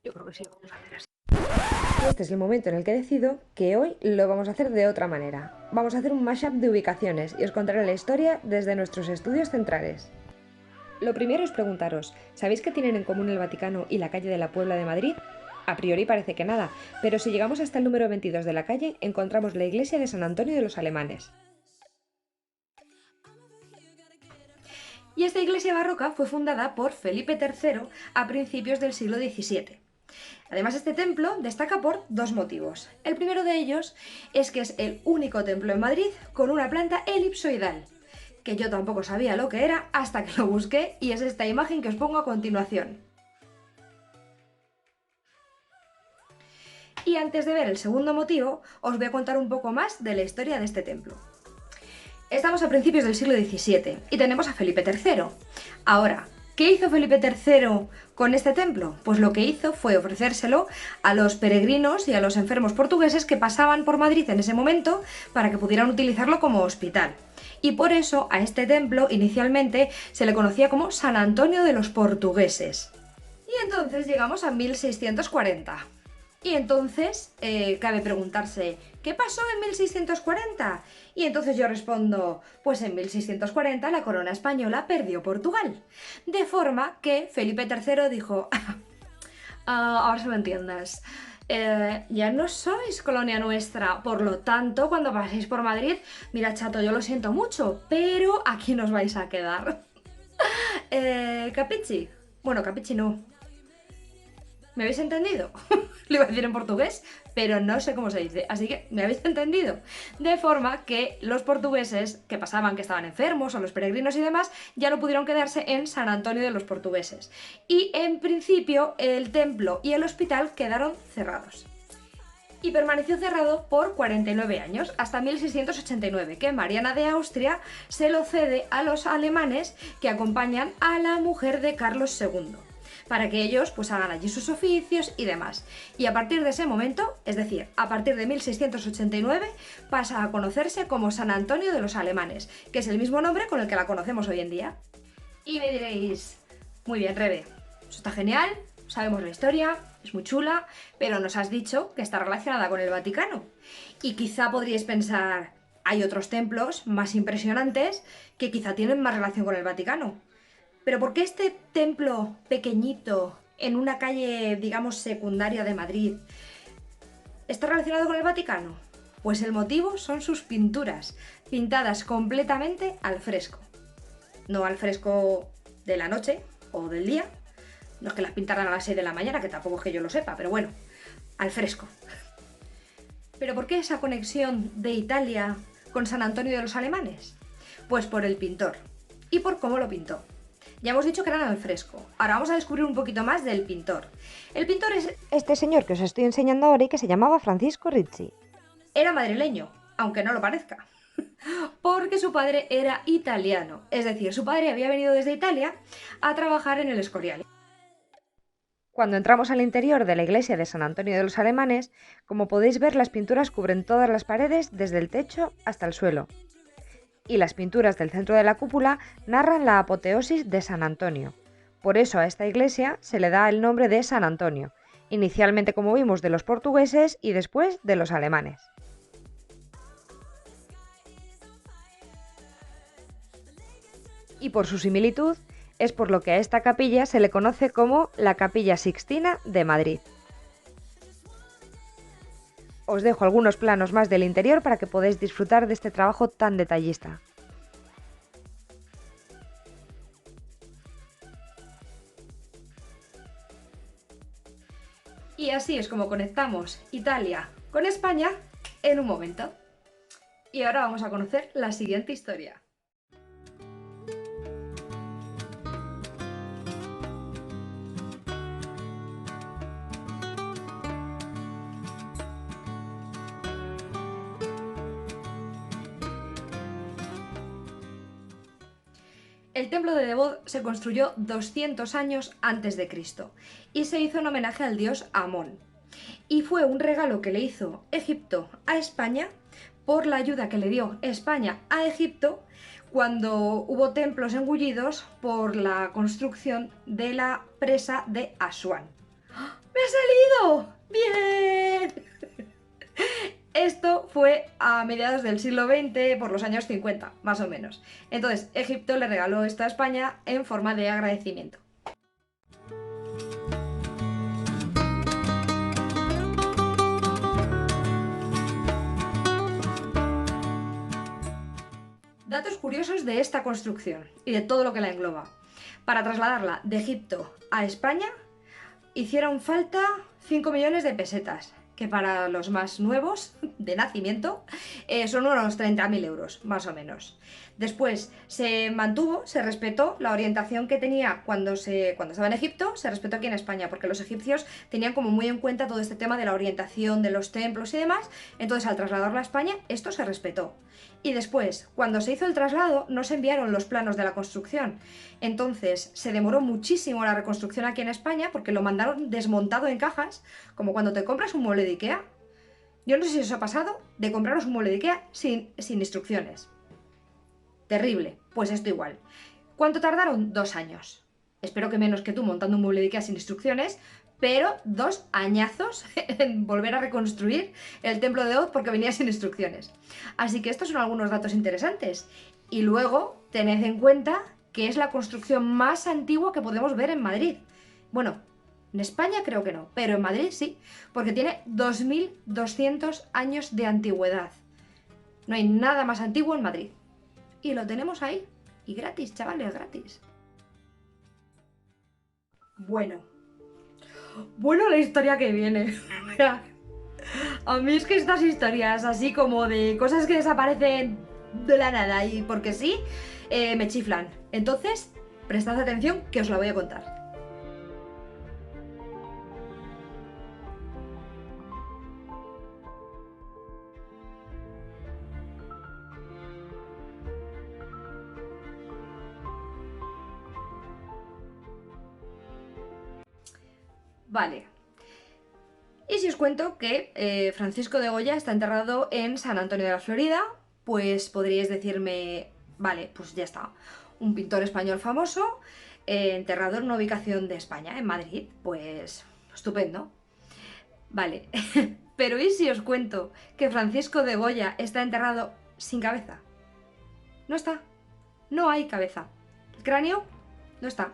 Yo creo que sí, vamos a hacer así. Y este es el momento en el que decido que hoy lo vamos a hacer de otra manera. Vamos a hacer un mashup de ubicaciones y os contaré la historia desde nuestros estudios centrales. Lo primero es preguntaros, ¿sabéis qué tienen en común el Vaticano y la calle de la Puebla de Madrid? A priori parece que nada, pero si llegamos hasta el número 22 de la calle, encontramos la iglesia de San Antonio de los Alemanes. Y esta iglesia barroca fue fundada por Felipe III a principios del siglo XVII. Además, este templo destaca por dos motivos. El primero de ellos es que es el único templo en Madrid con una planta elipsoidal, que yo tampoco sabía lo que era hasta que lo busqué y es esta imagen que os pongo a continuación. Y antes de ver el segundo motivo, os voy a contar un poco más de la historia de este templo. Estamos a principios del siglo XVII y tenemos a Felipe III. Ahora, ¿qué hizo Felipe III con este templo? Pues lo que hizo fue ofrecérselo a los peregrinos y a los enfermos portugueses que pasaban por Madrid en ese momento para que pudieran utilizarlo como hospital. Y por eso a este templo inicialmente se le conocía como San Antonio de los Portugueses. Y entonces llegamos a 1640. Y entonces cabe preguntarse, ¿qué pasó en 1640? Y entonces yo respondo, pues en 1640 la corona española perdió Portugal. De forma que Felipe III dijo, ahora se me entiendes, ya no sois colonia nuestra, por lo tanto, cuando paséis por Madrid, mira chato, yo lo siento mucho, pero aquí nos vais a quedar. Capichi. Bueno, Capichi no. ¿Me habéis entendido? Lo iba a decir en portugués, pero no sé cómo se dice, así que ¿me habéis entendido? De forma que los portugueses que pasaban, que estaban enfermos, o los peregrinos y demás, ya no pudieron quedarse en San Antonio de los Portugueses. Y en principio el templo y el hospital quedaron cerrados. Y permaneció cerrado por 49 años, hasta 1689, que Mariana de Austria se lo cede a los alemanes que acompañan a la mujer de Carlos II, para que ellos pues hagan allí sus oficios y demás. Y a partir de ese momento, es decir, a partir de 1689, pasa a conocerse como San Antonio de los Alemanes, que es el mismo nombre con el que la conocemos hoy en día. Y me diréis, muy bien, Rebe, eso está genial, sabemos la historia, es muy chula, pero nos has dicho que está relacionada con el Vaticano. Y quizá podríais pensar, hay otros templos más impresionantes que quizá tienen más relación con el Vaticano. Pero ¿por qué este templo pequeñito en una calle, digamos, secundaria de Madrid está relacionado con el Vaticano? Pues el motivo son sus pinturas, pintadas completamente al fresco. No al fresco de la noche o del día, no es que las pintaran a las 6 de la mañana, que tampoco es que yo lo sepa, pero bueno, al fresco. ¿Pero por qué esa conexión de Italia con San Antonio de los Alemanes? Pues por el pintor y por cómo lo pintó. Ya hemos dicho que eran al fresco. Ahora vamos a descubrir un poquito más del pintor. El pintor es este señor que os estoy enseñando ahora y que se llamaba Francisco Ricci. Era madrileño, aunque no lo parezca, porque su padre era italiano. Es decir, su padre había venido desde Italia a trabajar en el Escorial. Cuando entramos al interior de la iglesia de San Antonio de los Alemanes, como podéis ver, las pinturas cubren todas las paredes desde el techo hasta el suelo. Y las pinturas del centro de la cúpula narran la apoteosis de San Antonio. Por eso a esta iglesia se le da el nombre de San Antonio, inicialmente, como vimos, de los portugueses y después de los alemanes. Y por su similitud, es por lo que a esta capilla se le conoce como la Capilla Sixtina de Madrid. Os dejo algunos planos más del interior para que podáis disfrutar de este trabajo tan detallista. Y así es como conectamos Italia con España en un momento. Y ahora vamos a conocer la siguiente historia. El templo de Debod se construyó 200 años antes de Cristo y se hizo en homenaje al dios Amón. Y fue un regalo que le hizo Egipto a España por la ayuda que le dio España a Egipto cuando hubo templos engullidos por la construcción de la presa de Asuán. ¡Me ha salido! ¡Bien! Esto fue a mediados del siglo XX, por los años 50, más o menos. Entonces, Egipto le regaló esto a España en forma de agradecimiento. Datos curiosos de esta construcción y de todo lo que la engloba. Para trasladarla de Egipto a España hicieron falta 5 millones de pesetas, que para los más nuevos, de nacimiento, son unos 30.000 euros, más o menos. Después se mantuvo, se respetó la orientación que tenía cuando estaba en Egipto, se respetó aquí en España, porque los egipcios tenían como muy en cuenta todo este tema de la orientación de los templos y demás, entonces al trasladarla a España esto se respetó. Y después, cuando se hizo el traslado, no se enviaron los planos de la construcción. Entonces, se demoró muchísimo la reconstrucción aquí en España porque lo mandaron desmontado en cajas, como cuando te compras un mueble de Ikea. Yo no sé si os ha pasado de compraros un mueble de Ikea sin instrucciones. Terrible. Pues esto igual. ¿Cuánto tardaron? 2 años. Espero que menos que tú montando un mueble de Ikea sin instrucciones, pero 2 añazos en volver a reconstruir el templo de Oz porque venía sin instrucciones. Así que estos son algunos datos interesantes. Y luego, tened en cuenta que es la construcción más antigua que podemos ver en Madrid. Bueno, en España creo que no, pero en Madrid sí, porque tiene 2200 años de antigüedad. No hay nada más antiguo en Madrid. Y lo tenemos ahí. Y gratis, chavales, gratis. Bueno, la historia que viene. A mí es que estas historias así como de cosas que desaparecen de la nada y porque sí, me chiflan. Entonces, prestad atención que os la voy a contar. Vale. Y si os cuento que Francisco de Goya está enterrado en San Antonio de la Florida, pues podríais decirme, vale, pues ya está. Un pintor español famoso, enterrado en una ubicación de España, en Madrid, pues estupendo. Vale, pero ¿y si os cuento que Francisco de Goya está enterrado sin cabeza? No está, no hay cabeza. El cráneo no está.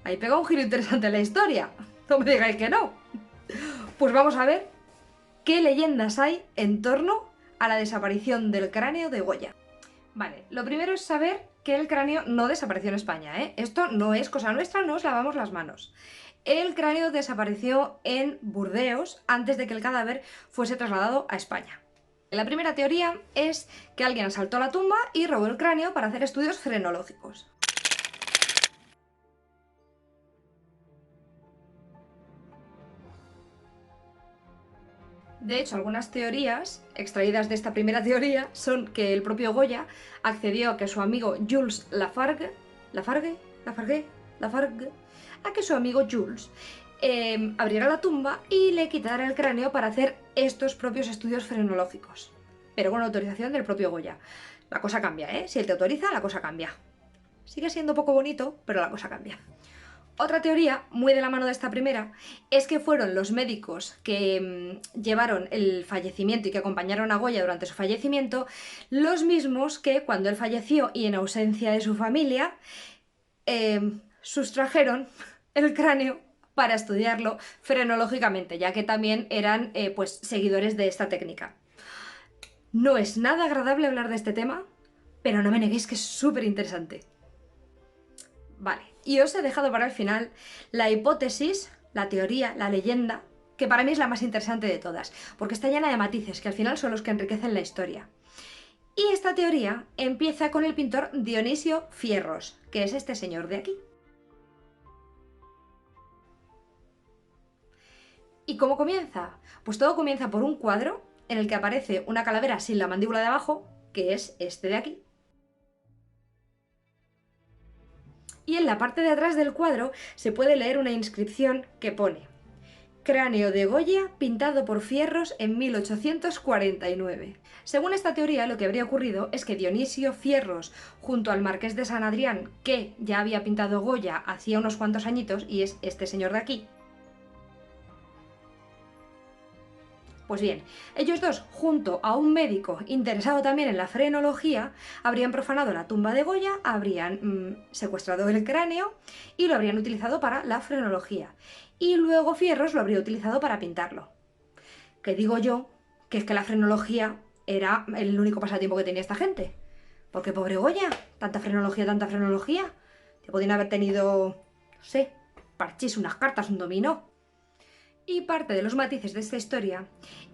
Ahí pega un giro interesante en la historia. No me digáis que no. Pues vamos a ver qué leyendas hay en torno a la desaparición del cráneo de Goya. Vale, lo primero es saber que el cráneo no desapareció en España, ¿eh? Esto no es cosa nuestra, no os lavamos las manos. El cráneo desapareció en Burdeos antes de que el cadáver fuese trasladado a España. La primera teoría es que alguien asaltó la tumba y robó el cráneo para hacer estudios frenológicos. De hecho, algunas teorías extraídas de esta primera teoría son que el propio Goya accedió a que su amigo Jules Lafargue, a que su amigo Jules abriera la tumba y le quitara el cráneo para hacer estos propios estudios frenológicos. Pero con autorización del propio Goya. La cosa cambia, ¿eh? Si él te autoriza, la cosa cambia. Sigue siendo poco bonito, pero la cosa cambia. Otra teoría, muy de la mano de esta primera, es que fueron los médicos que llevaron el fallecimiento y que acompañaron a Goya durante su fallecimiento, los mismos que cuando él falleció y en ausencia de su familia, sustrajeron el cráneo para estudiarlo frenológicamente, ya que también eran pues, seguidores de esta técnica. No es nada agradable hablar de este tema, pero no me neguéis que es súper interesante. Vale, y os he dejado para el final la hipótesis, la teoría, la leyenda, que para mí es la más interesante de todas, porque está llena de matices que al final son los que enriquecen la historia. Y esta teoría empieza con el pintor Dionisio Fierros, que es este señor de aquí. ¿Y cómo comienza? Pues todo comienza por un cuadro en el que aparece una calavera sin la mandíbula de abajo, que es este de aquí. Y en la parte de atrás del cuadro se puede leer una inscripción que pone: cráneo de Goya pintado por Fierros en 1849. Según esta teoría, lo que habría ocurrido es que Dionisio Fierros, junto al marqués de San Adrián, que ya había pintado Goya hacía unos cuantos añitos, y es este señor de aquí, Pues bien, ellos dos, junto a un médico interesado también en la frenología, habrían profanado la tumba de Goya, habrían secuestrado el cráneo y lo habrían utilizado para la frenología. Y luego Fierros lo habría utilizado para pintarlo. Que digo yo que es que la frenología era el único pasatiempo que tenía esta gente. Porque pobre Goya, tanta frenología, tanta frenología. Que podían haber tenido, no sé, parchís, unas cartas, un dominó. Y parte de los matices de esta historia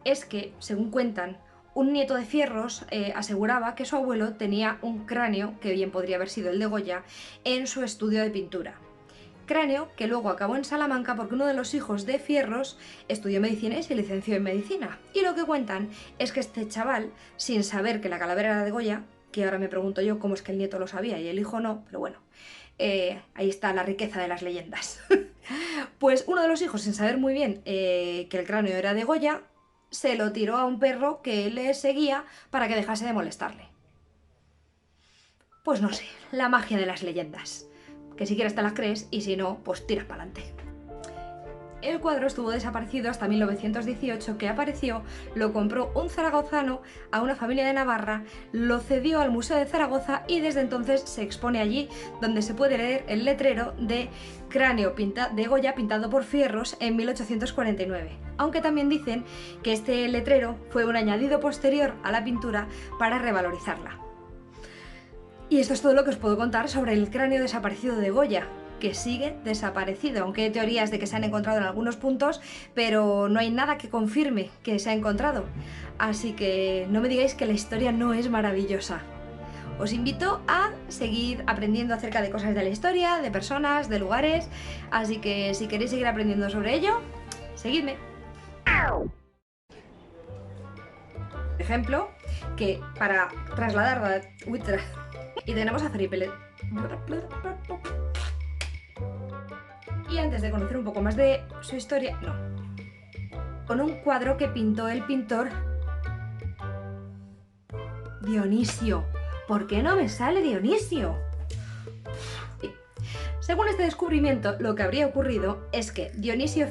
es que, según cuentan, un nieto de Fierros aseguraba que su abuelo tenía un cráneo, que bien podría haber sido el de Goya, en su estudio de pintura. Cráneo que luego acabó en Salamanca porque uno de los hijos de Fierros estudió medicina y se licenció en medicina. Y lo que cuentan es que este chaval, sin saber que la calavera era de Goya, que ahora me pregunto yo cómo es que el nieto lo sabía y el hijo no, pero bueno, ahí está la riqueza de las leyendas. Pues uno de los hijos, sin saber muy bien que el cráneo era de Goya, se lo tiró a un perro que le seguía para que dejase de molestarle. Pues no sé, la magia de las leyendas. Que si quieres te las crees y si no, pues tiras para adelante. El cuadro estuvo desaparecido hasta 1918, que apareció, lo compró un zaragozano a una familia de Navarra, lo cedió al Museo de Zaragoza y desde entonces se expone allí, donde se puede leer el letrero de cráneo de Goya pintado por Fierros en 1849. Aunque también dicen que este letrero fue un añadido posterior a la pintura para revalorizarla. Y esto es todo lo que os puedo contar sobre el cráneo desaparecido de Goya, que sigue desaparecido, aunque hay teorías de que se han encontrado en algunos puntos, pero no hay nada que confirme que se ha encontrado. Así que no me digáis que la historia no es maravillosa. Os invito a seguir aprendiendo acerca de cosas de la historia, de personas, de lugares, así que si queréis seguir aprendiendo sobre ello, seguidme. Ejemplo, que para trasladar... Y tenemos a Felipe. Y antes de conocer un poco más de su historia, no. Con un cuadro que pintó el pintor Dionisio. ¿Por qué no me sale Dionisio? Según este descubrimiento, lo que habría ocurrido es que Dionisio